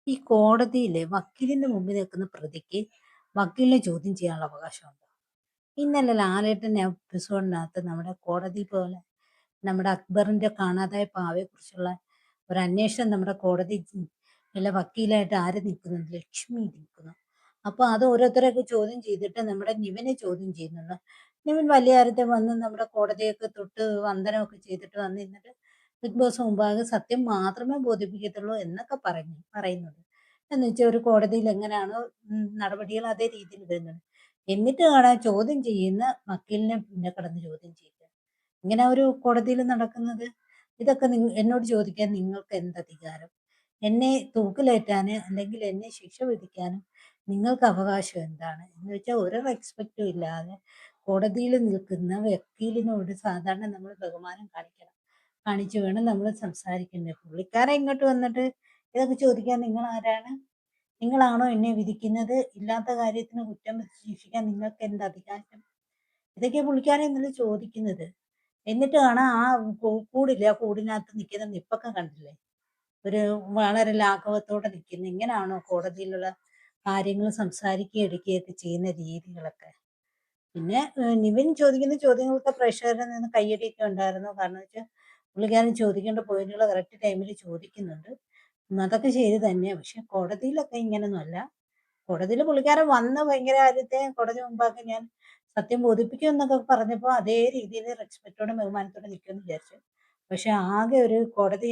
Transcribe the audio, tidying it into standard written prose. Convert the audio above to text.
ഈ കോടതിയിലെ വക്കീലിന്റെ മുമ്പിൽ നിൽക്കുന്ന പ്രതിക്ക് വക്കീലിനെ ചോദ്യം ചെയ്യാനുള്ള അവകാശമുണ്ടോ? ഇന്നലെ ലാലേട്ടന്റെ എപ്പിസോഡിനകത്ത് നമ്മുടെ കോടതി പോലെ നമ്മുടെ അക്ബറിന്റെ കാണാതായ പാവയെക്കുറിച്ചുള്ള ഒരു അന്വേഷണം നമ്മുടെ കോടതി യിലെ വക്കീലായിട്ട് ആര് നിൽക്കുന്നുണ്ട്? ലക്ഷ്മി നിൽക്കുന്നു. അപ്പൊ അത് ഓരോരുത്തരെയൊക്കെ ചോദ്യം ചെയ്തിട്ട് നമ്മുടെ നിവിനെ ചോദ്യം ചെയ്യുന്നുണ്ട്. നിവിൻ വലിയ കാര്യത്തിൽ വന്ന് നമ്മുടെ കോടതിയൊക്കെ തൊട്ട് വന്ദനമൊക്കെ ചെയ്തിട്ട് വന്നിരുന്നിട്ട് ബിഗ് ബോസ് മുമ്പാകെ സത്യം മാത്രമേ ബോധിപ്പിക്കത്തുള്ളൂ എന്നൊക്കെ പറയുന്നുണ്ട്. എന്ന് വെച്ചാൽ ഒരു കോടതിയിൽ എങ്ങനെയാണോ നടപടികൾ അതേ രീതിയിൽ വരുന്നുണ്ട്. എന്നിട്ട് കാണാൻ ചോദ്യം ചെയ്യുന്ന വക്കീലിനെ പിന്നെ കിടന്ന് ചോദ്യം ചെയ്യുക. ഇങ്ങനെ ഒരു കോടതിയിൽ നടക്കുന്നത്. ഇതൊക്കെ എന്നോട് ചോദിക്കാൻ നിങ്ങൾക്ക് എന്ത് അധികാരം? എന്നെ തൂക്കിലേറ്റാന് അല്ലെങ്കിൽ എന്നെ ശിക്ഷ വിധിക്കാനും നിങ്ങൾക്ക് അവകാശം എന്താണ്? എന്ന് വെച്ചാൽ ഒരു റെസ്പെക്റ്റും ഇല്ലാതെ കോടതിയിൽ നിൽക്കുന്ന വക്കീലിനോട് സാധാരണ നമ്മൾ ബഹുമാനം കാണിക്കണം. കാണിച്ചു വേണം നമ്മൾ സംസാരിക്കേണ്ടത്. പുള്ളിക്കാരൻ ഇങ്ങോട്ട് വന്നിട്ട് ഇതൊക്കെ ചോദിക്കാൻ നിങ്ങൾ ആരാണ്? നിങ്ങളാണോ എന്നെ വിധിക്കുന്നത്? ഇല്ലാത്ത കാര്യത്തിന് കുറ്റം ശിക്ഷിക്കാൻ നിങ്ങൾക്ക് എന്ത് അധികാരം? ഇതൊക്കെയാ പുള്ളിക്കാരൻ ഇന്നലെ ചോദിക്കുന്നത്. എന്നിട്ടാണ് ആ കൂടില്ലേ, ആ കൂടിനകത്ത് നിൽക്കുന്ന നിപ്പൊക്കെ കണ്ടില്ലേ? ഒരു വളരെ ലാഘവത്തോടെ നിൽക്കുന്നു. ഇങ്ങനാണോ കോടതിയിലുള്ള കാര്യങ്ങൾ സംസാരിക്കുകയും എടുക്കുകയൊക്കെ ചെയ്യുന്ന രീതികളൊക്കെ? പിന്നെ നിവിൻ ചോദിക്കുന്ന ചോദ്യങ്ങൾക്ക് പ്രേക്ഷകരിൽ നിന്ന് കയ്യടിയൊക്കെ ഉണ്ടായിരുന്നു. കാരണം വെച്ചാൽ പുള്ളിക്കാരൻ ചോദിക്കേണ്ട പോയിന്റുകൾ കറക്റ്റ് ടൈമിൽ ചോദിക്കുന്നുണ്ട്. അതൊക്കെ ശരി തന്നെ. പക്ഷെ കോടതിയിലൊക്കെ ഇങ്ങനൊന്നും അല്ല. കോടതിയിൽ പുള്ളിക്കാരൻ വന്ന് ഭയങ്കര കാര്യത്തെ കോടതി മുമ്പാകെ ഞാൻ സത്യം ബോധിപ്പിക്കും എന്നൊക്കെ പറഞ്ഞപ്പോൾ അതേ രീതിയിൽ റെസ്പെക്റ്റോടെ ബഹുമാനത്തോടെ നിൽക്കുമെന്ന് വിചാരിച്ചു. പക്ഷെ ആകെ ഒരു കോടതി